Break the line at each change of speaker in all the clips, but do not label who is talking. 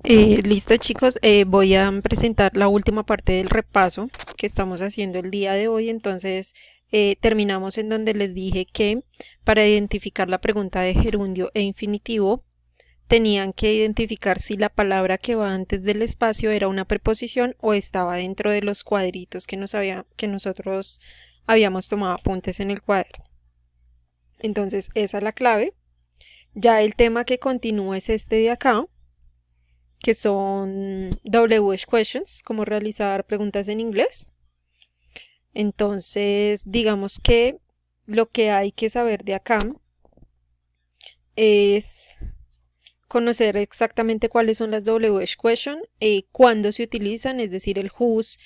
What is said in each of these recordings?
Listo chicos, voy a presentar la última parte del repaso que estamos haciendo el día de hoy. Entonces, terminamos en donde les dije que para identificar la pregunta de gerundio e infinitivo, tenían que identificar si la palabra que va antes del espacio era una preposición o estaba dentro de los cuadritos que nosotros habíamos tomado apuntes en el cuaderno. Entonces, esa es la clave. Ya el tema que continúa es este de acá, que son WH questions, como realizar preguntas en inglés. Entonces, digamos que lo que hay que saber de acá es conocer exactamente cuáles son las WH questions, cuándo se utilizan, es decir, el whose,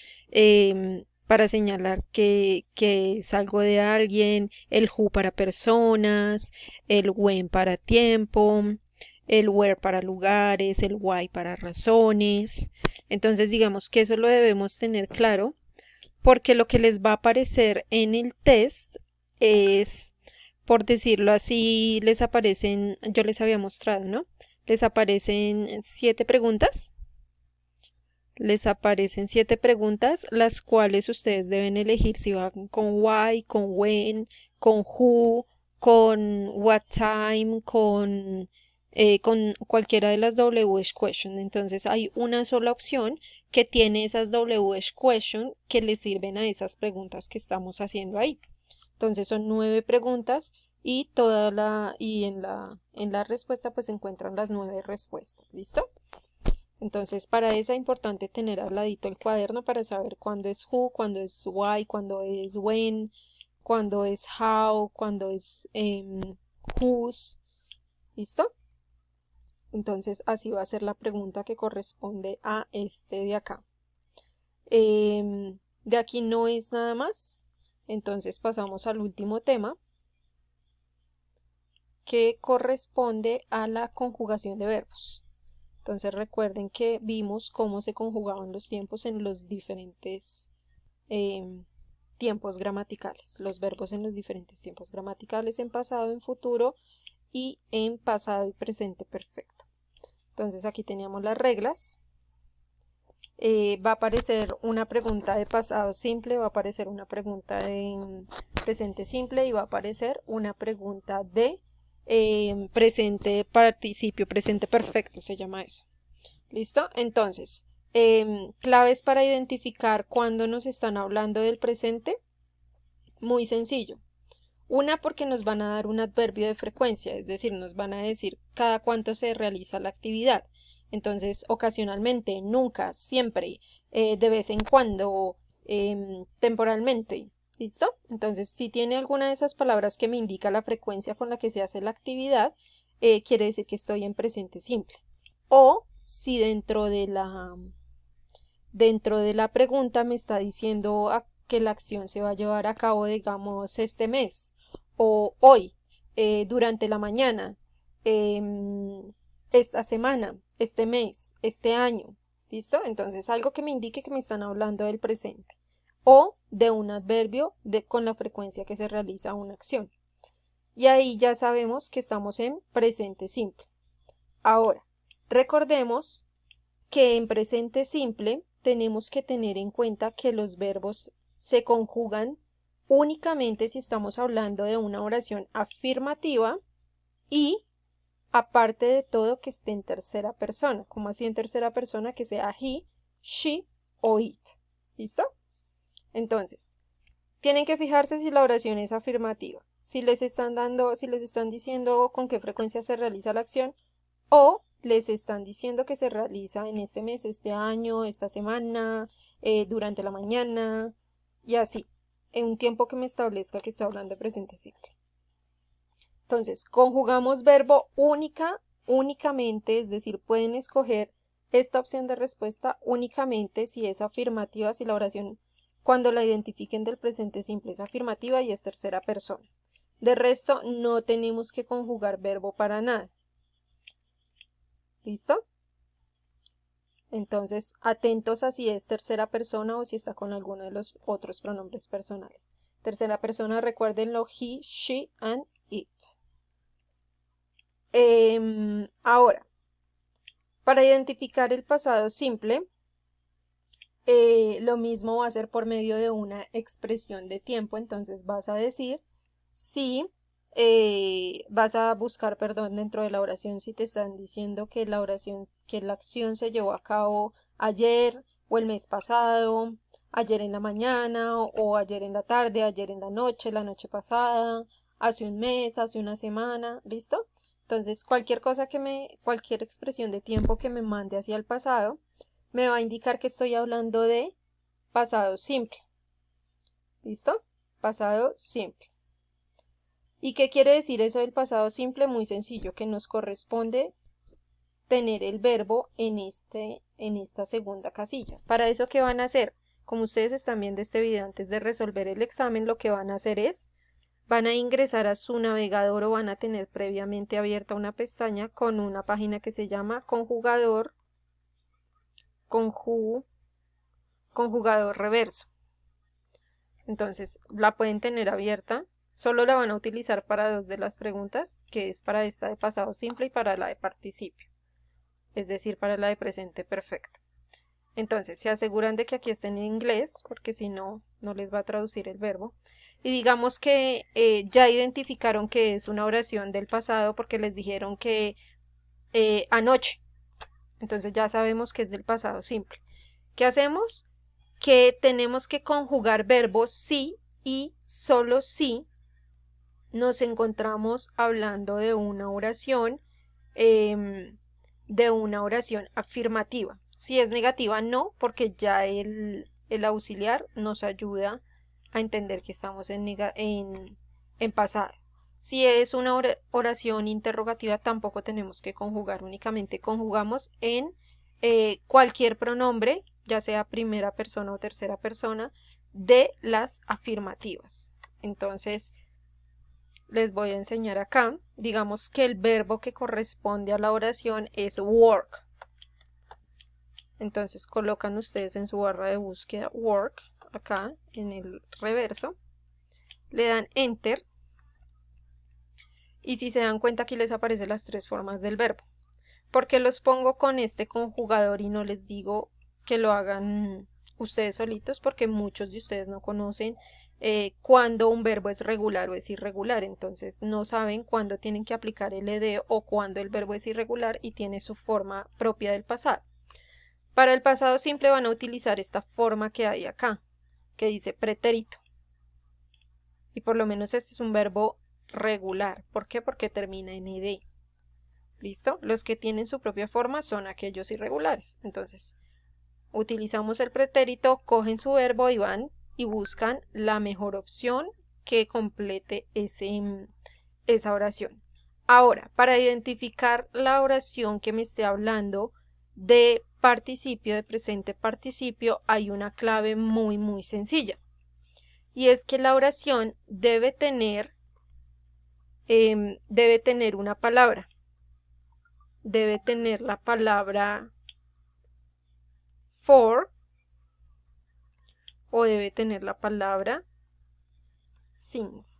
para señalar que es algo de alguien, el who para personas, el when para tiempo, el where para lugares, el why para razones. Entonces, digamos que eso lo debemos tener claro porque lo que les va a aparecer en el test es, por decirlo así, les aparecen, yo les había mostrado, ¿no? Les aparecen 7 preguntas. Les aparecen 7 preguntas, las cuales ustedes deben elegir si van con why, con when, con who, con what time, con cualquiera de las WH question. Entonces hay una sola opción que tiene esas WH question que le sirven a esas preguntas que estamos haciendo ahí. Entonces son 9 preguntas y en la respuesta pues se encuentran las 9 respuestas. ¿Listo? Entonces, para eso es importante tener al ladito el cuaderno para saber cuándo es who, cuándo es why, cuándo es when, cuándo es how, cuándo es whose. ¿Listo? Entonces, así va a ser la pregunta que corresponde a este de acá. De aquí no es nada más. Entonces, pasamos al último tema, que corresponde a la conjugación de verbos. Entonces recuerden que vimos cómo se conjugaban los tiempos en los diferentes tiempos gramaticales, los verbos en los diferentes tiempos gramaticales, en pasado, en futuro y en pasado y presente perfecto. Entonces aquí teníamos las reglas. Va a aparecer una pregunta de pasado simple, va a aparecer una pregunta de presente simple y va a aparecer una pregunta de presente participio, presente perfecto, se llama eso. ¿Listo? Entonces, claves para identificar cuando nos están hablando del presente. Muy sencillo. Una, porque nos van a dar un adverbio de frecuencia, es decir, nos van a decir cada cuánto se realiza la actividad. Entonces, ocasionalmente, nunca, siempre, de vez en cuando, temporalmente. ¿Listo? Entonces, si tiene alguna de esas palabras que me indica la frecuencia con la que se hace la actividad, quiere decir que estoy en presente simple. O si dentro de la pregunta me está diciendo que la acción se va a llevar a cabo, digamos, este mes o hoy, durante la mañana, esta semana, este mes, este año. ¿Listo? Entonces, algo que me indique que me están hablando del presente o de un adverbio con la frecuencia que se realiza una acción. Y ahí ya sabemos que estamos en presente simple. Ahora, recordemos que en presente simple tenemos que tener en cuenta que los verbos se conjugan únicamente si estamos hablando de una oración afirmativa y aparte de todo que esté en tercera persona. Como así en tercera persona? Que sea he, she o it. ¿Listo? Entonces, tienen que fijarse si la oración es afirmativa, si les están diciendo con qué frecuencia se realiza la acción o les están diciendo que se realiza en este mes, este año, esta semana, durante la mañana y así, en un tiempo que me establezca que está hablando de presente simple. Entonces, conjugamos verbo únicamente, es decir, pueden escoger esta opción de respuesta únicamente si es afirmativa, si la oración cuando la identifiquen del presente simple es afirmativa y es tercera persona. De resto, no tenemos que conjugar verbo para nada. ¿Listo? Entonces, atentos a si es tercera persona o si está con alguno de los otros pronombres personales. Tercera persona, recuérdenlo, he, she, and it. Ahora, Para identificar el pasado simple, lo mismo va a ser por medio de una expresión de tiempo. Entonces vas a decir si vas a buscar, perdón, dentro de la oración si te están diciendo que la oración, que la acción se llevó a cabo ayer o el mes pasado, ayer en la mañana o ayer en la tarde, ayer en la noche pasada, hace un mes, hace una semana, ¿listo? Entonces, cualquier expresión de tiempo que me mande hacia el pasado, me va a indicar que estoy hablando de pasado simple. ¿Listo? Pasado simple. ¿Y qué quiere decir eso del pasado simple? Muy sencillo, que nos corresponde tener el verbo en esta segunda casilla. Para eso, ¿qué van a hacer? Como ustedes están viendo este video antes de resolver el examen, lo que van a hacer es, van a ingresar a su navegador o van a tener previamente abierta una pestaña con una página que se llama conjugador reverso. Entonces la pueden tener abierta, solo la van a utilizar para dos de las preguntas, que es para esta de pasado simple y para la de participio, es decir, para la de presente perfecto. Entonces se aseguran de que aquí estén en inglés, porque si no, no les va a traducir el verbo. Y digamos que ya identificaron que es una oración del pasado porque les dijeron que anoche. Entonces ya sabemos que es del pasado simple. ¿Qué hacemos? Que tenemos que conjugar verbos si y solo si nos encontramos hablando de una oración afirmativa. Si es negativa, no, porque ya el auxiliar nos ayuda a entender que estamos en pasado. Si es una oración interrogativa, tampoco tenemos que conjugar, únicamente conjugamos en cualquier pronombre, ya sea primera persona o tercera persona, de las afirmativas. Entonces, les voy a enseñar acá. Digamos que el verbo que corresponde a la oración es work. Entonces colocan ustedes en su barra de búsqueda work, acá en el reverso, le dan enter y si se dan cuenta aquí les aparecen las tres formas del verbo. ¿Por qué los pongo con este conjugador y no les digo que lo hagan ustedes solitos? Porque muchos de ustedes no conocen cuándo un verbo es regular o es irregular, entonces no saben cuándo tienen que aplicar el ed o cuándo el verbo es irregular y tiene su forma propia del pasado. Para el pasado simple van a utilizar esta forma que hay acá, que dice pretérito. Y por lo menos este es un verbo regular. ¿Por qué? Porque termina en ed. ¿Listo? Los que tienen su propia forma son aquellos irregulares. Entonces, utilizamos el pretérito, cogen su verbo y van y buscan la mejor opción que complete esa oración. Ahora, para identificar la oración que me esté hablando de participio, de presente participio, hay una clave muy sencilla. Y es que la oración debe tener una palabra. Debe tener la palabra for o debe tener la palabra since.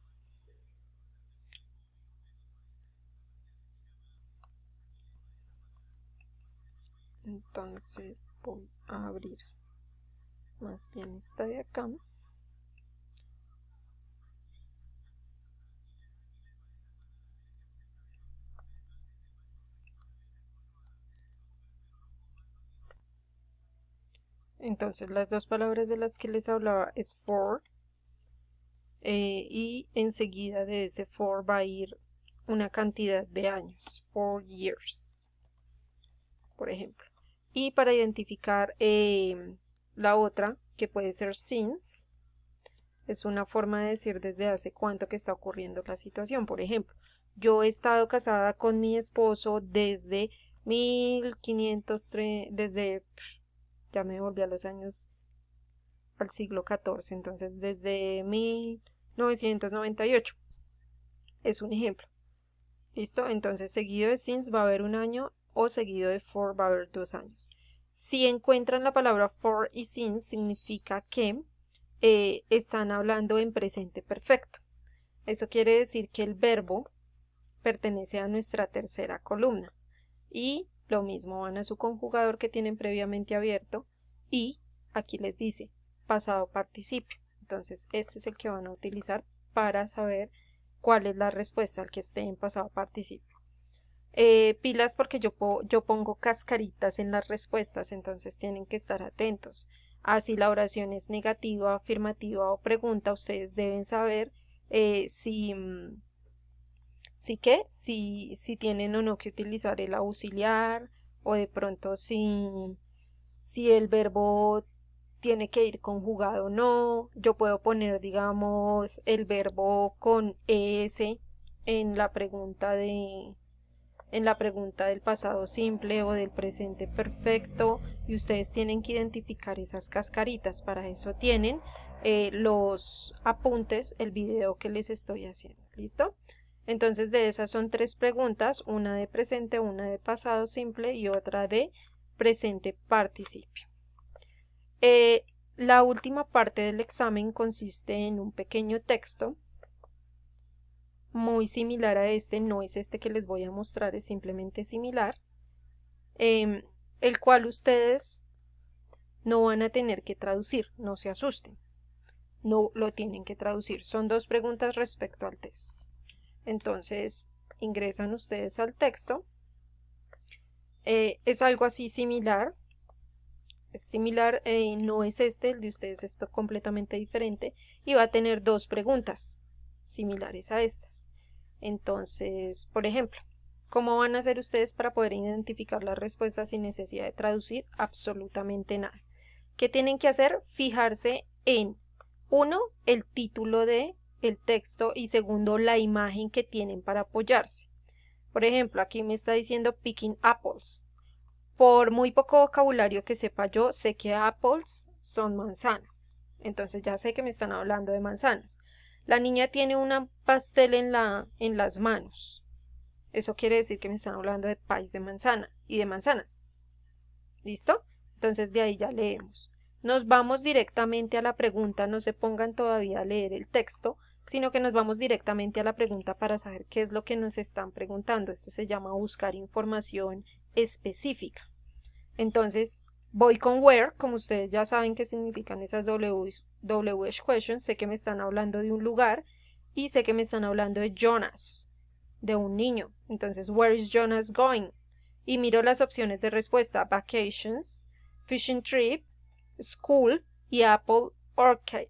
Entonces voy a abrir más bien esta de acá. Entonces las dos palabras de las que les hablaba es for y enseguida de ese for va a ir una cantidad de años, 4 years, por ejemplo. Y para identificar la otra, que puede ser since, es una forma de decir desde hace cuánto que está ocurriendo la situación. Por ejemplo, yo he estado casada con mi esposo desde 1503, ya me volví a los años, al siglo XIV, entonces desde 1998. Es un ejemplo. ¿Listo? Entonces seguido de since va a haber un año o seguido de for va a haber 2 años. Si encuentran la palabra for y since, significa que están hablando en presente perfecto. Eso quiere decir que el verbo pertenece a nuestra tercera columna y lo mismo, van a su conjugador que tienen previamente abierto y aquí les dice pasado participio. Entonces este es el que van a utilizar para saber cuál es la respuesta al que esté en pasado participio. Pilas porque yo pongo cascaritas en las respuestas, entonces tienen que estar atentos. Así la oración es negativa, afirmativa o pregunta, ustedes deben saber si tienen o no que utilizar el auxiliar, o de pronto si el verbo tiene que ir conjugado o no. Yo puedo poner, digamos, el verbo con es en la pregunta del pasado simple o del presente perfecto, y ustedes tienen que identificar esas cascaritas. Para eso tienen los apuntes, el video que les estoy haciendo. ¿Listo? Entonces de esas son 3 preguntas, una de presente, una de pasado simple y otra de presente participio. La última parte del examen consiste en un pequeño texto muy similar a este, no es este que les voy a mostrar, es simplemente similar, el cual ustedes no van a tener que traducir, no se asusten, no lo tienen que traducir, son 2 preguntas respecto al texto. Entonces ingresan ustedes al texto, es algo así similar, no es este, el de ustedes es completamente diferente, y va a tener 2 preguntas similares a estas. Entonces, por ejemplo, ¿cómo van a hacer ustedes para poder identificar las respuestas sin necesidad de traducir absolutamente nada? ¿Qué tienen que hacer? Fijarse en, 1, el título del texto y 2, la imagen que tienen para apoyarse. Por ejemplo, aquí me está diciendo picking apples. Por muy poco vocabulario que sepa yo, sé que apples son manzanas. Entonces ya sé que me están hablando de manzanas. La niña tiene un pastel en las manos. Eso quiere decir que me están hablando de país de manzana y de manzanas. ¿Listo? Entonces de ahí ya leemos. Nos vamos directamente a la pregunta, no se pongan todavía a leer el texto, sino que nos vamos directamente a la pregunta para saber qué es lo que nos están preguntando. Esto se llama buscar información específica. Entonces, voy con where, como ustedes ya saben qué significan esas WH questions, sé que me están hablando de un lugar y sé que me están hablando de Jonas, de un niño. Entonces, where is Jonas going? Y miro las opciones de respuesta: vacations, fishing trip, school y apple orchard.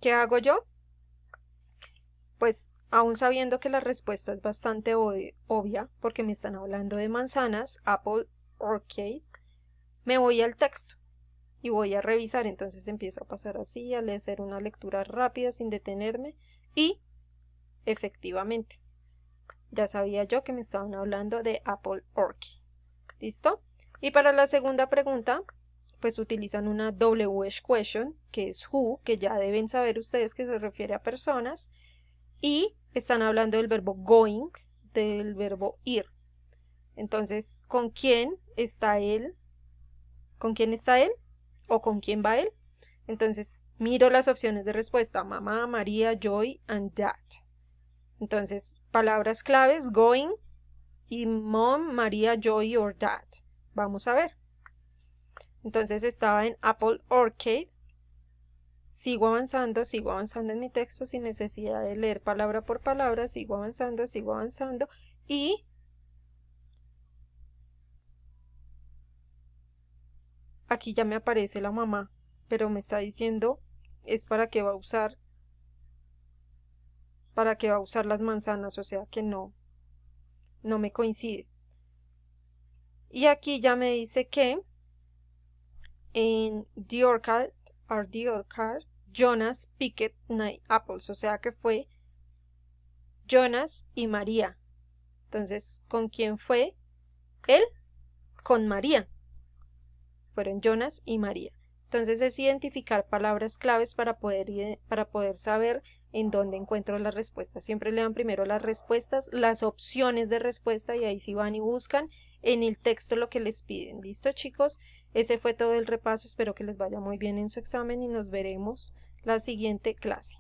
¿Qué hago yo? Pues, aún sabiendo que la respuesta es bastante obvia, porque me están hablando de manzanas, apple orchard, me voy al texto y voy a revisar. Entonces empiezo a pasar así, a hacer una lectura rápida sin detenerme, y efectivamente ya sabía yo que me estaban hablando de apple orchard. ¿Listo? Y para la segunda pregunta, pues utilizan una WH question, que es who, que ya deben saber ustedes que se refiere a personas, y están hablando del verbo going, del verbo ir. Entonces, ¿con quién está él? ¿Con quién está él? ¿O con quién va él? Entonces, miro las opciones de respuesta: mamá, María, Joy, and dad. Entonces, palabras claves: going y mom, María, Joy or dad. Vamos a ver. Entonces estaba en Apple Orchard. Sigo avanzando en mi texto sin necesidad de leer palabra por palabra. Sigo avanzando y aquí ya me aparece la mamá, pero me está diciendo es para qué va a usar las manzanas, o sea que no me coincide. Y aquí ya me dice que en the orchard, Jonas picked 9 apples, o sea que fue Jonas y María. Entonces, ¿con quién fue él? Con María. Fueron Jonas y María. Entonces es identificar palabras claves para poder saber en dónde encuentro las respuestas. Siempre lean primero las respuestas, las opciones de respuesta, y ahí sí van y buscan en el texto lo que les piden. ¿Listo, chicos? Ese fue todo el repaso. Espero que les vaya muy bien en su examen y nos veremos la siguiente clase.